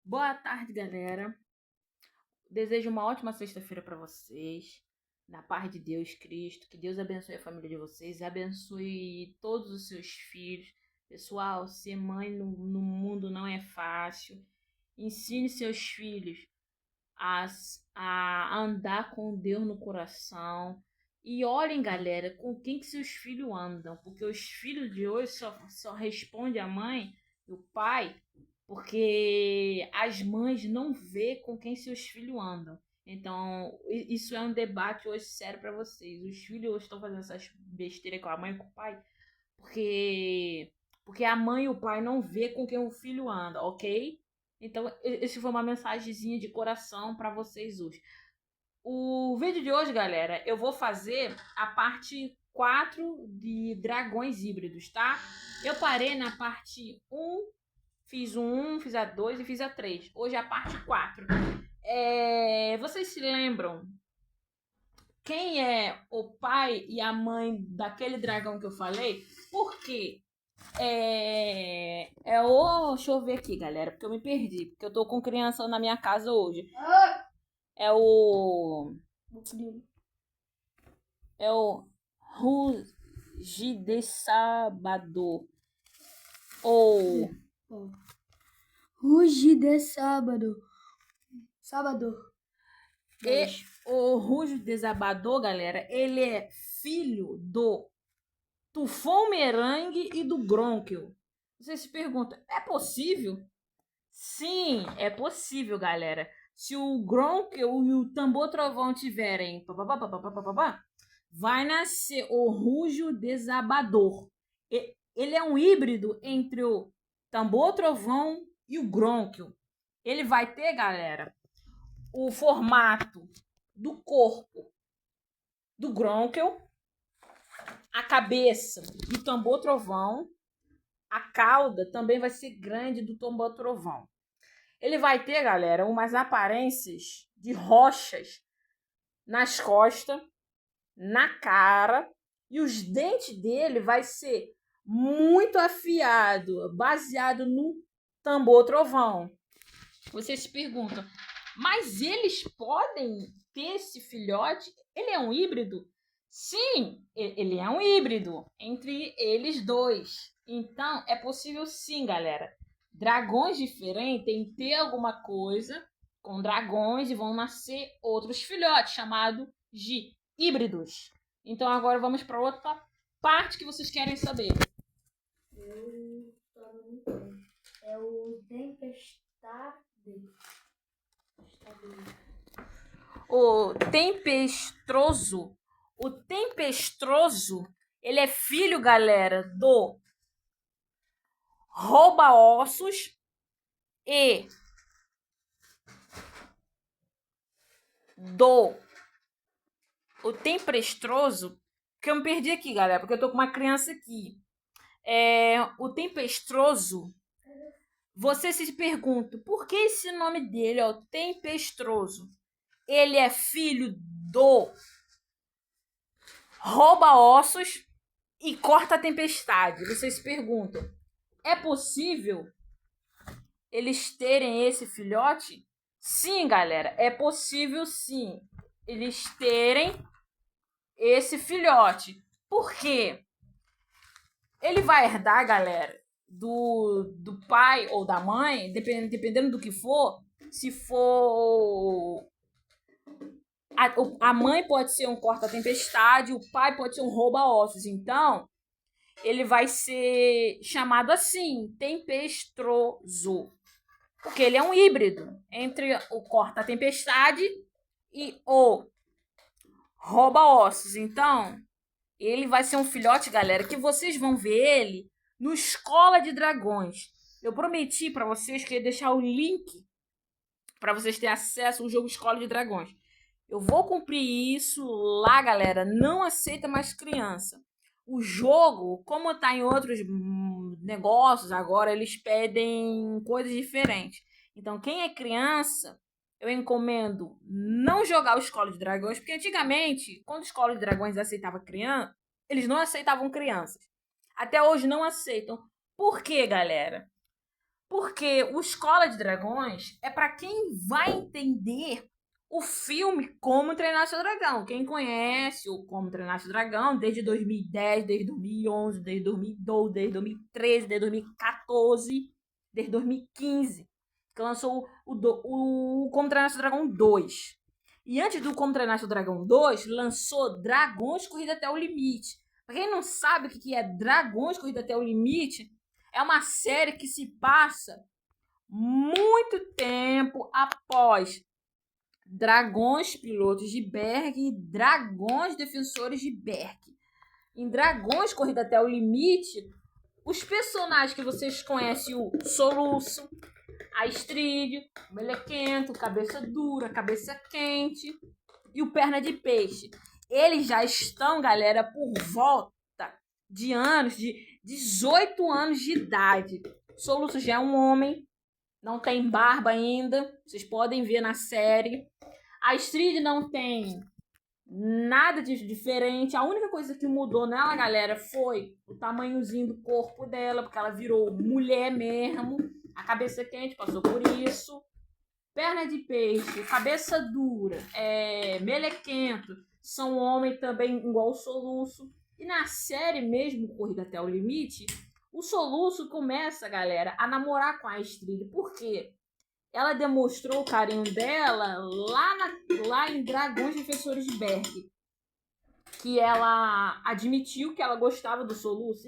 Boa tarde, galera. Desejo uma ótima sexta-feira para vocês. Na paz de Deus Cristo. Que Deus abençoe a família de vocês e abençoe todos os seus filhos. Pessoal, ser mãe no mundo não é fácil. Ensine seus filhos a, a andar com Deus no coração. E olhem, galera, com quem que seus filhos andam. Porque os filhos de hoje só respondem a mãe e o pai porque as mães não vê com quem seus filhos andam. Então, isso é um debate hoje sério para vocês. Os filhos hoje estão fazendo essas besteiras com a mãe e com o pai porque a mãe e o pai não vê com quem o filho anda, ok? Então, esse foi uma mensagenzinha de coração para vocês hoje. O vídeo de hoje, galera, eu vou fazer a parte 4 de dragões híbridos, tá? Eu parei na parte 1, fiz o 1, fiz a 2 e fiz a 3. Hoje é a parte 4. Vocês se lembram quem é o pai e a mãe daquele dragão que eu falei? Por quê? Deixa eu ver aqui, galera, porque eu me perdi. Porque eu tô com criança na minha casa hoje. É o. É o Rugi de Sábado. Ou. Rugi de sábado. Sábado. E o Rujo Desabador, galera, ele é filho do Tufão Merengue e do Gronkel. Você se pergunta, é possível? Sim, é possível, galera. Se o Gronkel e o Tambor Trovão tiverem vai nascer o Rujo Desabador. Ele é um híbrido entre o Tambor Trovão e o Gronkel. Ele vai ter, galera, o formato do corpo do Gronkel, a cabeça do Tambor Trovão, a cauda também vai ser grande do Tambor Trovão. Ele vai ter, galera, umas aparências de rochas nas costas, na cara, e os dentes dele vai ser muito afiado, baseado no Tambor Trovão. Vocês se perguntam, mas eles podem ter esse filhote? Ele é um híbrido? Sim, ele é um híbrido entre eles dois. Então, é possível sim, galera. Dragões diferentes têm que ter alguma coisa com dragões e vão nascer outros filhotes, chamados de híbridos. Então, agora vamos para outra parte que vocês querem saber. É o Tempestade. O Tempestroso. O Tempestroso, ele é filho, galera, do Rouba-Ossos e do o Tempestroso, que eu me perdi aqui, galera, porque eu tô com uma criança aqui. O Tempestroso, você se pergunta, por que esse nome dele é o Tempestroso? Ele é filho do Rouba-Ossos e Corta a Tempestade. Vocês se perguntam, é possível eles terem esse filhote? Sim, galera, é possível sim eles terem esse filhote. Por quê? Ele vai herdar, galera, do pai ou da mãe, dependendo do que for. Se for. A mãe pode ser um corta-tempestade, o pai pode ser um rouba-ossos. Então, ele vai ser chamado assim, tempestroso. Porque ele é um híbrido entre o corta-tempestade e o rouba-ossos. Então, ele vai ser um filhote, galera, que vocês vão ver ele no Escola de Dragões. Eu prometi para vocês que ia deixar o link para vocês terem acesso ao jogo Escola de Dragões. Eu vou cumprir isso lá, galera. Não aceita mais criança. O jogo, como está em outros negócios agora, eles pedem coisas diferentes. Então, quem é criança, eu encomendo não jogar o Escola de Dragões, porque antigamente, quando o Escola de Dragões aceitava criança, eles não aceitavam crianças. Até hoje não aceitam. Por quê, galera? Porque o Escola de Dragões é para quem vai entender o filme Como Treinar Seu Dragão. Quem conhece o Como Treinar Seu Dragão desde 2010, desde 2011, desde 2012, desde 2013, desde 2014, desde 2015, que lançou o Como Treinar Seu Dragão 2. E antes do Como Treinar Seu Dragão 2, lançou Dragões Corrida Até o Limite. Pra quem não sabe o que é Dragões Corrida Até o Limite, é uma série que se passa muito tempo após Dragões Pilotos de Berg e Dragões Defensores de Berg. Em Dragões Corrida Até o Limite, os personagens que vocês conhecem, o Soluço, a Astrid, o Melequento, o Cabeça Dura, Cabeça Quente e o Perna de Peixe. Eles já estão, galera, por volta de anos, de 18 anos de idade. Soluço já é um homem, não tem barba ainda, vocês podem ver na série. A Astrid não tem nada de diferente. A única coisa que mudou nela, galera, foi o tamanhozinho do corpo dela, porque ela virou mulher mesmo. A Cabeça Quente passou por isso. Perna de Peixe, Cabeça Dura, Melequento, são homem também igual o Soluço. E na série mesmo, Corrida Até o Limite, o Soluço começa, galera, a namorar com a Astrid. Por quê? Ela demonstrou o carinho dela lá em Dragões Defensores de Berg. Que ela admitiu que ela gostava do Soluço.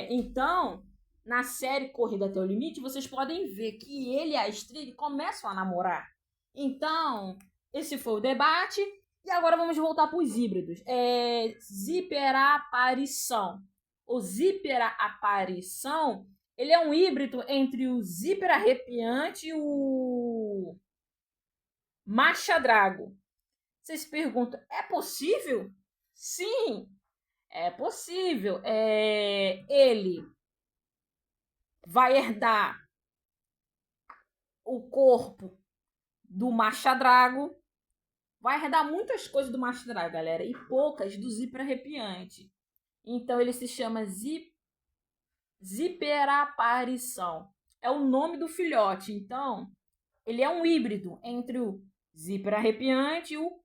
Então, na série Corrida Até o Limite, vocês podem ver que ele e a Astrid começam a namorar. Então, esse foi o debate. E agora vamos voltar para os híbridos. Zípera-aparição. O Zípera-aparição, ele é um híbrido entre o Zíper Arrepiante e o Machadrago. Vocês se perguntam, é possível? Sim, é possível. Ele vai herdar o corpo do Machadrago. Vai herdar muitas coisas do Machadrago, galera, e poucas do Zíper Arrepiante. Então ele se chama Zípera-aparição. É o nome do filhote. Então, ele é um híbrido entre o Zíper Arrepiante e o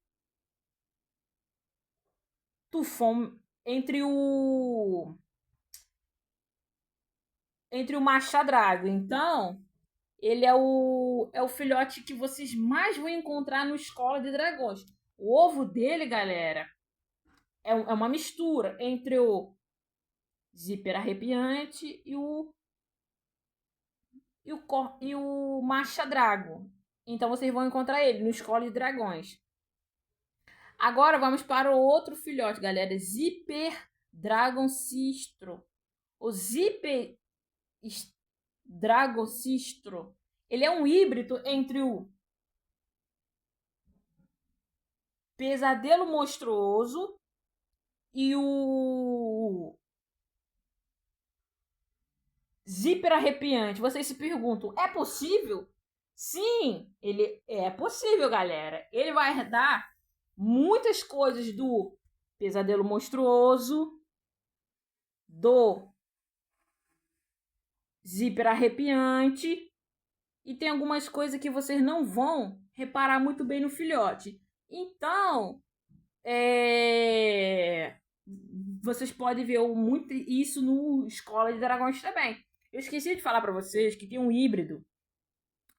Tufão, entre o Machadrago. Então, ele é o filhote que vocês mais vão encontrar no Escola de Dragões. O ovo dele, galera, é uma mistura entre o Zíper Arrepiante e o Machadrago. Então vocês vão encontrar ele no Escola de Dragões. Agora vamos para o outro filhote, galera. Zíper Dragoncistro. O Zíper Dragoncistro, ele é um híbrido entre o Pesadelo Monstruoso e o Zíper Arrepiante. Vocês se perguntam, é possível? Sim, ele é possível, galera. Ele vai herdar muitas coisas do Pesadelo Monstruoso, do Zíper Arrepiante, e tem algumas coisas que vocês não vão reparar muito bem no filhote. Então, vocês podem ver muito isso no Escola de Dragões também. Eu esqueci de falar para vocês que tem um híbrido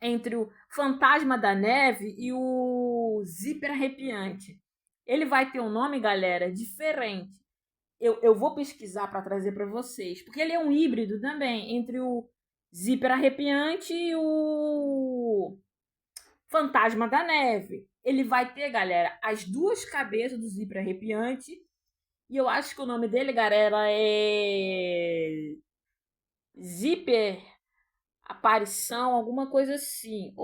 entre o Fantasma da Neve e o Zíper Arrepiante. Ele vai ter um nome, galera, diferente. Eu vou pesquisar para trazer para vocês, porque ele é um híbrido também entre o Zíper Arrepiante e o Fantasma da Neve. Ele vai ter, galera, as duas cabeças do Zíper Arrepiante. E eu acho que o nome dele, galera, é Zíper Aparição, alguma coisa assim.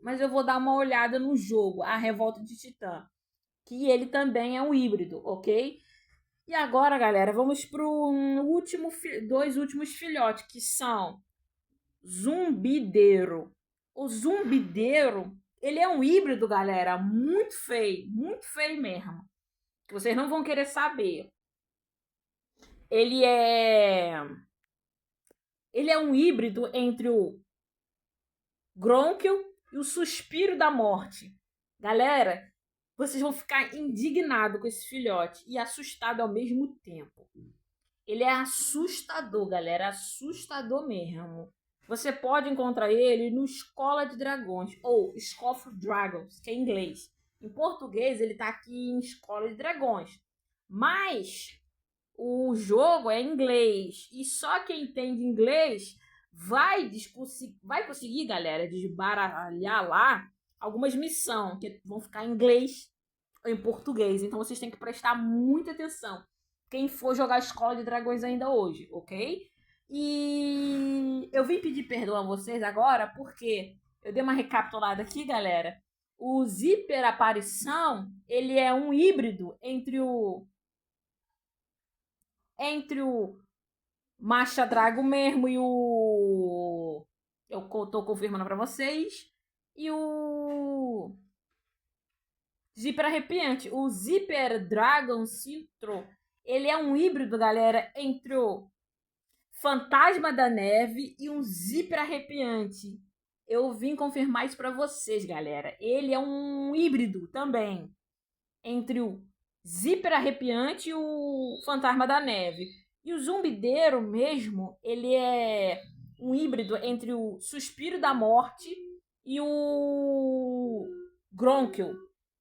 Mas eu vou dar uma olhada no jogo, A Revolta de Titã, que ele também é um híbrido, ok? E agora, galera, vamos para dois últimos filhotes, que são Zumbideiro. O Zumbideiro, ele é um híbrido, galera, muito feio mesmo, que vocês não vão querer saber. Ele é Ele é um híbrido entre o Grônquio e o Suspiro da Morte. Galera, vocês vão ficar indignados com esse filhote e assustado ao mesmo tempo. Ele é assustador, galera, assustador mesmo. Você pode encontrar ele no Escola de Dragões, ou School of Dragons, que é em inglês. Em português, ele tá aqui em Escola de Dragões. Mas o jogo é em inglês. E só quem entende inglês vai conseguir, galera, desbaralhar lá algumas missões que vão ficar em inglês ou em português. Então vocês têm que prestar muita atenção. Quem for jogar Escola de Dragões ainda hoje, ok? E eu vim pedir perdão a vocês agora porque eu dei uma recapitulada aqui, galera. O Zíper Aparição, ele é um híbrido entre o Macha Drago mesmo e o... Eu tô confirmando pra vocês. E o Zíper Arrepiante. O Zíper Dragon Cintro, ele é um híbrido, galera, entre o Fantasma da Neve e um Zíper Arrepiante. Eu vim confirmar isso pra vocês, galera. Ele é um híbrido também entre o Zíper Arrepiante e o Fantasma da Neve. E o Zumbideiro mesmo, ele é um híbrido entre o Suspiro da Morte e o Grônquio.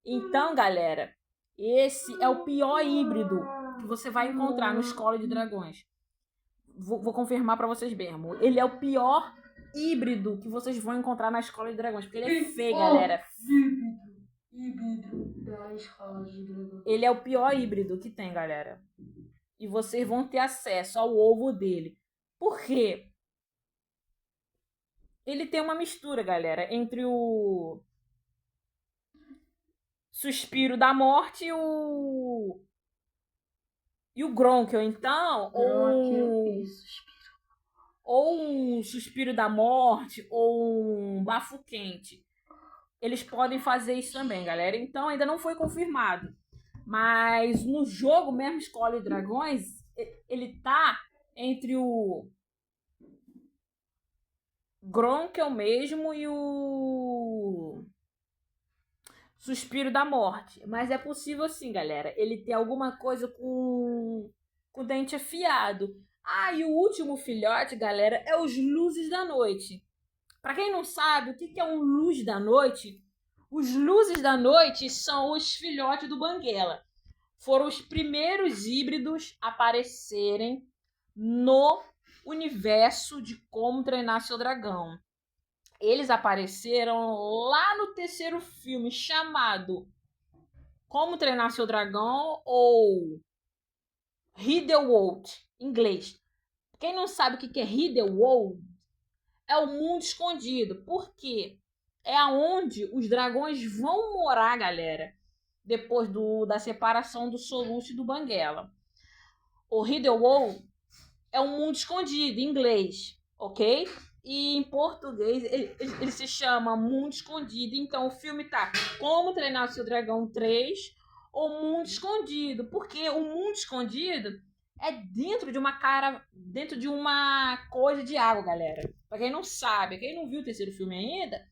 Então, galera, esse é o pior híbrido que você vai encontrar no Escola de Dragões. Vou confirmar pra vocês mesmo. Ele é o pior híbrido que vocês vão encontrar na Escola de Dragões. Porque ele é feio, galera. Híbrido da Escola de Dragões. Ele é o pior híbrido que tem, galera. E vocês vão ter acesso ao ovo dele. Por quê? Ele tem uma mistura, galera, entre o Suspiro da Morte e o Grônquio. Então, ou um Suspiro da Morte ou um Bafo Quente. Eles podem fazer isso também, galera. Então, ainda não foi confirmado. Mas no jogo mesmo, Escola de Dragões, ele tá entre o Grônquio mesmo e o Suspiro da Morte. Mas é possível sim, galera. Ele tem alguma coisa com dente afiado. Ah, e o último filhote, galera, é os Luzes da Noite. Pra quem não sabe, o que é um Luz da Noite? Os Luzes da Noite são os filhotes do Banguela. Foram os primeiros híbridos a aparecerem no universo de Como Treinar Seu Dragão. Eles apareceram lá no terceiro filme, chamado Como Treinar Seu Dragão ou Riddlewold, em inglês. Quem não sabe o que é Riddlewold, é o mundo escondido. Por quê? É aonde os dragões vão morar, galera, depois da separação do Soluço e do Banguela. O Riddlewold é um mundo escondido, em inglês, ok? E em português ele se chama Mundo Escondido. Então o filme tá Como Treinar o Seu Dragão 3 ou Mundo Escondido. Porque o Mundo Escondido é dentro de uma coisa de água, galera. Pra quem não sabe, quem não viu o terceiro filme ainda,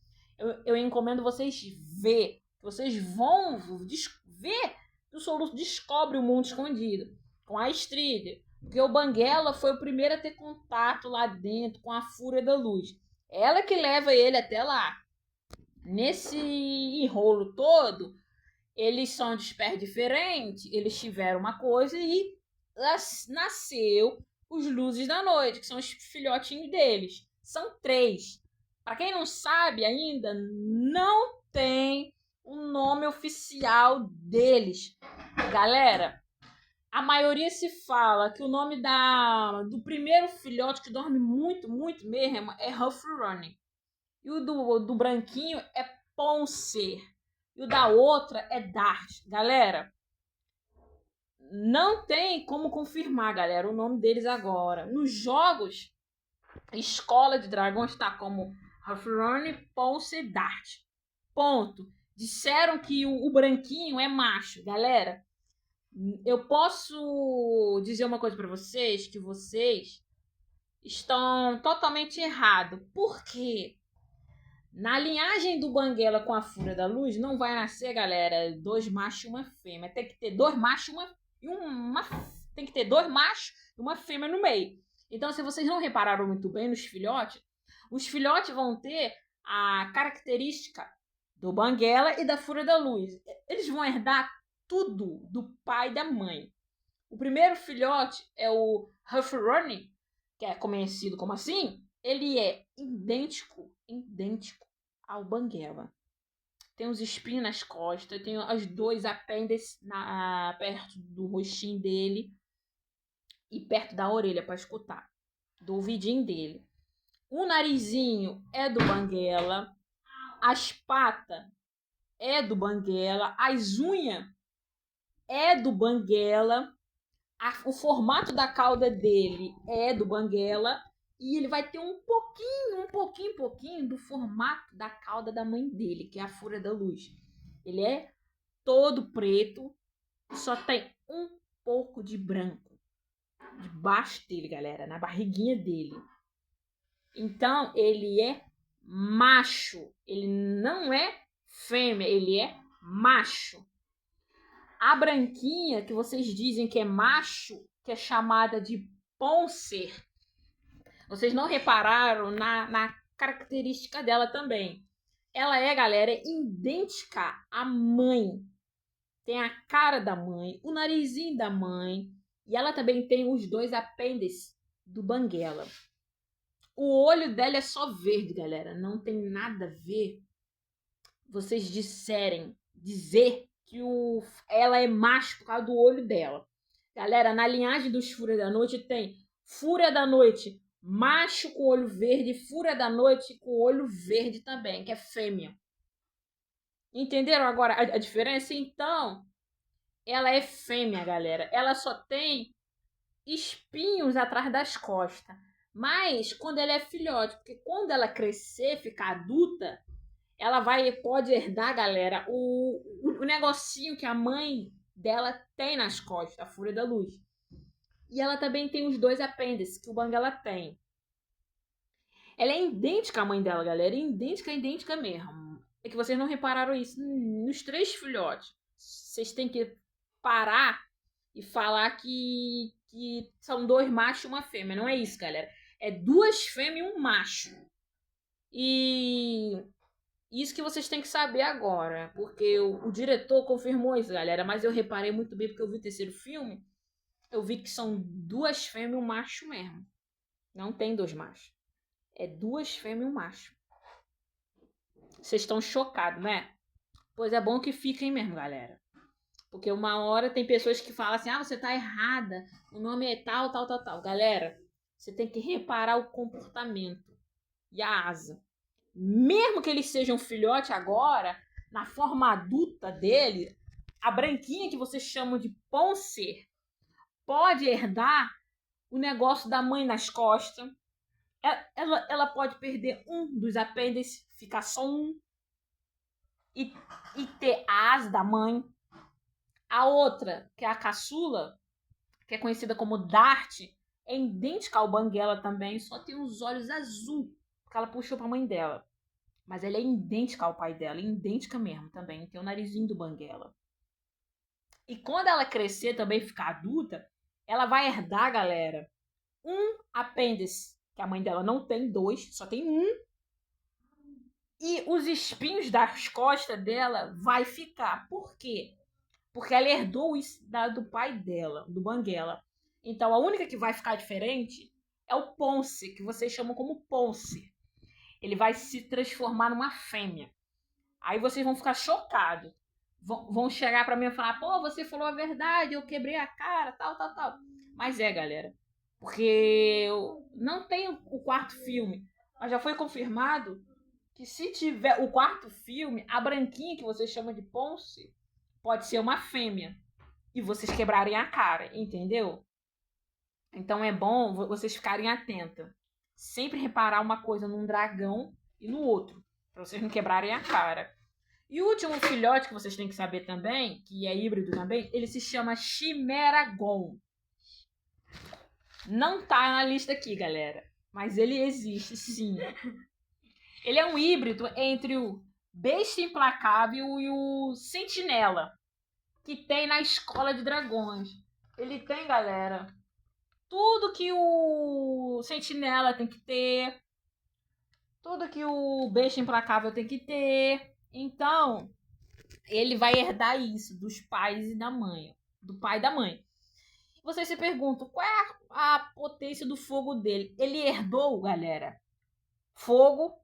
eu encomendo vocês ver. Vocês vão ver que o Soluço descobre o Mundo Escondido com a Astrid. Porque o Banguela foi o primeiro a ter contato lá dentro com a Fúria da Luz. Ela que leva ele até lá. Nesse enrolo todo, eles são de pés diferentes, eles tiveram uma coisa e nasceu os Luzes da Noite, que são os filhotinhos deles. São 3. Para quem não sabe ainda, não tem um nome oficial deles. Galera, a maioria se fala que o nome do primeiro filhote que dorme muito, muito mesmo é Huffrunning. E o do branquinho é Poncer. E o da outra é Dart. Galera, não tem como confirmar, galera, o nome deles agora. Nos jogos, Escola de Dragões está como Huffrunning, Poncer e Dart. Ponto. Disseram que o branquinho é macho. Galera, eu posso dizer uma coisa pra vocês, que vocês estão totalmente errados. Por quê? Na linhagem do Banguela com a Fúria da Luz, não vai nascer, galera, 2 machos e uma fêmea. Tem que ter 2 machos tem que ter 2 machos e uma fêmea no meio. Então, se vocês não repararam muito bem nos filhotes, os filhotes vão ter a característica do Banguela e da Fúria da Luz. Eles vão herdar tudo do pai e da mãe. O primeiro filhote é o Huffrunny, que é conhecido como assim. Ele é idêntico ao Banguela. Tem os espinhos nas costas, tem os 2 apêndices perto do rostinho dele e perto da orelha para escutar, do ouvidinho dele. O narizinho é do Banguela, as patas é do Banguela, as unhas é do Banguela, o formato da cauda dele é do Banguela e ele vai ter um pouquinho do formato da cauda da mãe dele, que é a Fúria da Luz. Ele é todo preto, só tem um pouco de branco debaixo dele, galera, na barriguinha dele. Então, ele é macho. Ele não é fêmea, ele é macho. A branquinha, que vocês dizem que é macho, que é chamada de Poncer, vocês não repararam na característica dela também. Ela é, galera, idêntica à mãe. Tem a cara da mãe, o narizinho da mãe. E ela também tem os 2 apêndices do Banguela. O olho dela é só verde, galera. Não tem nada a ver vocês dizer que ela é macho por causa do olho dela. Galera, na linhagem dos Fúria da Noite tem Fúria da Noite macho com olho verde, Fúria da Noite com olho verde também, que é fêmea. Entenderam agora a diferença? Então, ela é fêmea, galera. Ela só tem espinhos atrás das costas. Mas quando ela é filhote, porque quando ela crescer, ficar adulta, ela pode herdar, galera, o negocinho que a mãe dela tem nas costas, a Fúria da Luz. E ela também tem os 2 apêndices que o Banguela tem. Ela é idêntica à mãe dela, galera. Idêntica mesmo. É que vocês não repararam isso nos 3 filhotes. Vocês têm que parar e falar que são 2 machos e uma fêmea. Não é isso, galera. É 2 fêmeas e um macho. E isso que vocês têm que saber agora. Porque o diretor confirmou isso, galera. Mas eu reparei muito bem porque eu vi o 3º filme. Eu vi que são 2 fêmeas e um macho mesmo. Não tem 2 machos. É 2 fêmeas e um macho. Vocês estão chocados, né? Pois é bom que fiquem mesmo, galera. Porque uma hora tem pessoas que falam assim, você tá errada, o nome é tal. Galera, você tem que reparar o comportamento e a asa. Mesmo que eles sejam filhote agora, na forma adulta dele, a branquinha que vocês chamam de Poncer pode herdar o negócio da mãe nas costas. Ela pode perder um dos apêndices, ficar só um, e ter a asa da mãe. A outra, que é a caçula, que é conhecida como Dart, é idêntica ao Banguela também, só tem os olhos azul, porque ela puxou pra mãe dela. Mas ela é idêntica ao pai dela, idêntica mesmo também, tem o narizinho do Banguela. E quando ela crescer também, ficar adulta, ela vai herdar, galera, um apêndice, que a mãe dela não tem 2, só tem um. E os espinhos das costas dela vai ficar. Por quê? Porque ela herdou isso do pai dela, do Banguela. Então, a única que vai ficar diferente é o Ponce, que vocês chamam como Ponce. Ele vai se transformar numa fêmea. Aí vocês vão ficar chocados. Vão chegar pra mim e falar, você falou a verdade, eu quebrei a cara, tal. Mas galera. Porque não tem o 4º filme. Mas já foi confirmado que se tiver o 4º filme, a branquinha que vocês chamam de Ponce pode ser uma fêmea. E vocês quebrarem a cara, entendeu? Então é bom vocês ficarem atentos. Sempre reparar uma coisa num dragão e no outro. Pra vocês não quebrarem a cara. E o último filhote que vocês têm que saber também, que é híbrido também, ele se chama Chimeragon. Não tá na lista aqui, galera. Mas ele existe, sim. Ele é um híbrido entre o Besta Implacável e o Sentinela, que tem na Escola de Dragões. Ele tem, galera, tudo que o Sentinela tem que ter, tudo que o Besta Implacável tem que ter. Então, ele vai herdar isso dos pais e da mãe, do pai e da mãe. Vocês se perguntam, qual é a potência do fogo dele? Ele herdou, galera, fogo,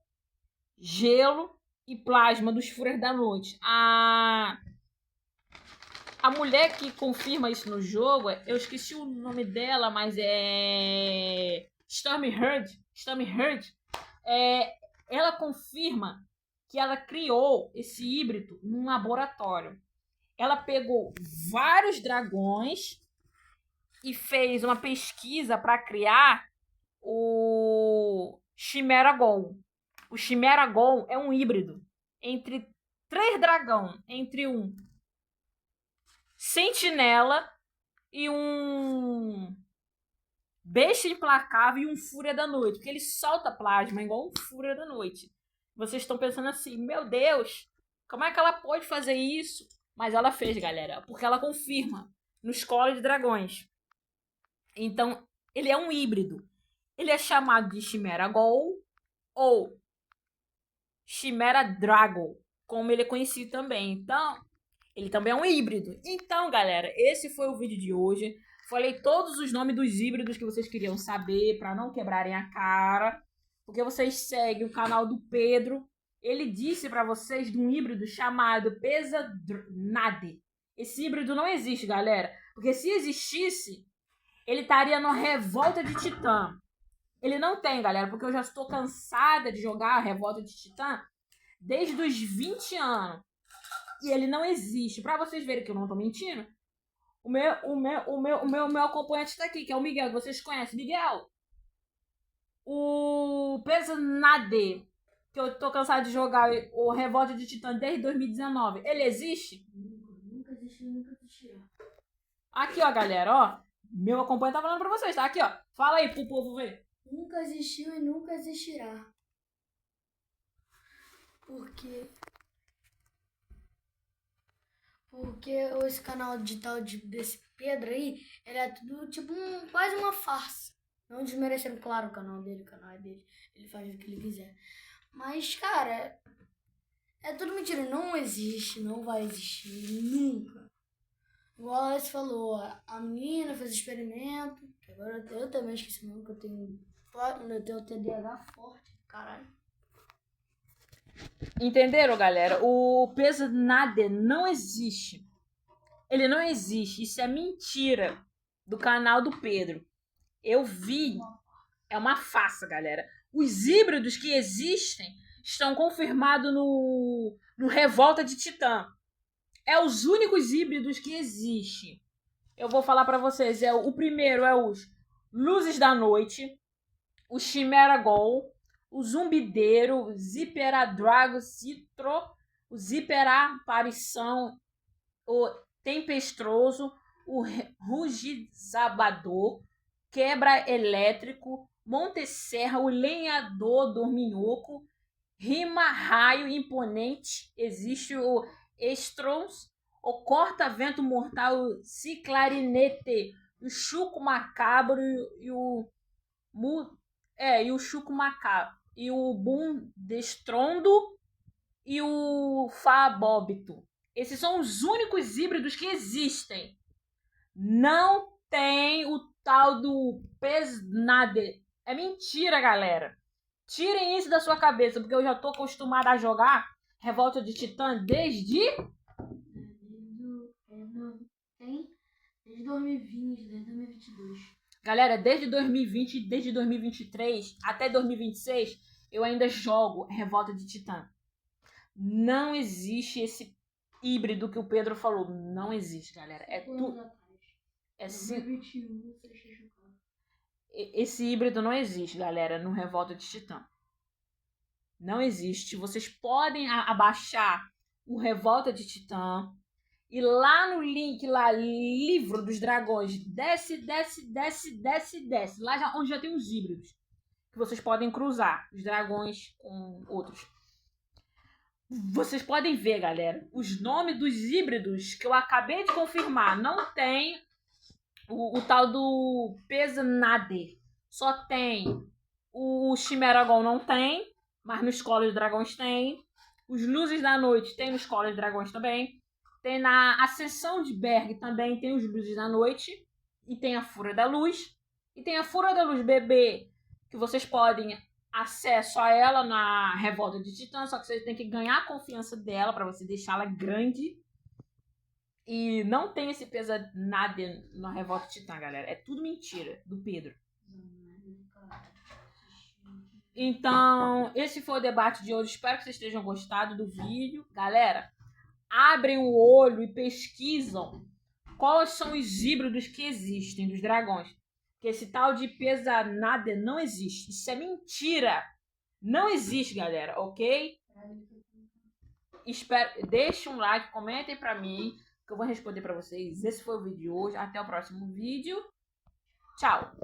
gelo e plasma dos Fúrias da Noite. A mulher que confirma isso no jogo, eu esqueci o nome dela, mas é Stormheard. Ela confirma que ela criou esse híbrido num laboratório. Ela pegou vários dragões e fez uma pesquisa para criar o Chimera Gon. O Chimera Gon é um híbrido entre 3 dragões, entre um Sentinela e um Besta Implacável e um Fúria da Noite, porque ele solta plasma igual um Fúria da Noite. Vocês estão pensando assim, meu Deus, como é que ela pode fazer isso? Mas ela fez, galera, porque ela confirma no Escola de Dragões. Então, ele é um híbrido. Ele é chamado de Chimera Gol ou Chimera Drago, como ele é conhecido também. Então, ele também é um híbrido. Então, galera, esse foi o vídeo de hoje. Falei todos os nomes dos híbridos que vocês queriam saber, para não quebrarem a cara. Porque vocês seguem o canal do Pedro. Ele disse para vocês de um híbrido chamado Pesadnade. Esse híbrido não existe, galera. Porque se existisse, ele estaria na Revolta de Titã. Ele não tem, galera, porque eu já estou cansada de jogar a Revolta de Titã desde os 20 anos. E ele não existe. Pra vocês verem que eu não tô mentindo, o meu acompanhante tá aqui, que é o Miguel, que vocês conhecem. Miguel, o Pesadnade, que eu tô cansado de jogar o Revolta de Titã desde 2019, ele existe? Nunca existiu, nunca existirá. Aqui, ó, galera, ó. Meu acompanhante tá falando pra vocês, tá? Aqui, ó. Fala aí pro povo ver. Nunca existiu e nunca existirá. Porque esse canal digital desse Pedro aí, ele é tudo tipo quase uma farsa. Não desmerecendo, claro, o canal dele, ele faz o que ele quiser. Mas, cara, é tudo mentira, não existe, não vai existir, nunca. Igual a Alice falou, a menina fez experimento, que agora eu também esqueci o nome, que eu tenho TDAH forte, caralho. Entenderam, galera? O Pesadnade não existe. Ele não existe. Isso é mentira do canal do Pedro. Eu vi. É uma farsa, galera. Os híbridos que existem estão confirmados no Revolta de Titã. É os únicos híbridos que existem. Eu vou falar para vocês. O primeiro é os Luzes da Noite, o Chimera Gol, o Zumbideiro, o Ziperadrago Citro, o Ziperaparição, o Tempestroso, o Rugizabador, Quebra Elétrico, Monteserra, o Lenhador Dorminhoco, Rima Raio Imponente, existe o Estrons, o Corta-Vento Mortal, o Ciclarinete, o Chuco Macabro e o Chuco Macabro, e o Bundestrondo e o Fabóbito. Esses são os únicos híbridos que existem. Não tem o tal do Pesnade. É mentira, galera. Tirem isso da sua cabeça, porque eu já tô acostumada a jogar Revolta de Titã desde 2020, desde 2022. Galera, desde 2020, desde 2023 até 2026, eu ainda jogo Revolta de Titã. Não existe esse híbrido que o Pedro falou. Não existe, galera. É tudo. É 2021, você deixa chocado. Esse híbrido não existe, galera, no Revolta de Titã. Não existe. Vocês podem abaixar o Revolta de Titã. E lá no link, lá, Livro dos Dragões, desce. Lá onde já tem os híbridos. que vocês podem cruzar os dragões com outros. Vocês podem ver, galera, os nomes dos híbridos que eu acabei de confirmar. Não tem o tal do Pesanade. Só tem o Chimeragon, não tem, mas no Escola dos Dragões tem. Os Luzes da Noite tem no Escola dos Dragões também. Tem na Ascensão de Berg também, tem os Luzes da Noite. E tem a Fúria da Luz. E tem a Fúria da Luz bebê, que vocês podem acesso a ela na Revolta de Titã, só que vocês têm que ganhar a confiança dela para você deixá-la grande. E não tem esse peso nada na Revolta de Titã, galera. É tudo mentira do Pedro. Então, esse foi o debate de hoje. Espero que vocês tenham gostado do vídeo. Galera, abrem o olho e pesquisam quais são os híbridos que existem dos dragões. Porque esse tal de Pesanade não existe. Isso é mentira. Não existe, galera, ok? Deixem um like, comentem pra mim, que eu vou responder pra vocês. Esse foi o vídeo de hoje. Até o próximo vídeo. Tchau.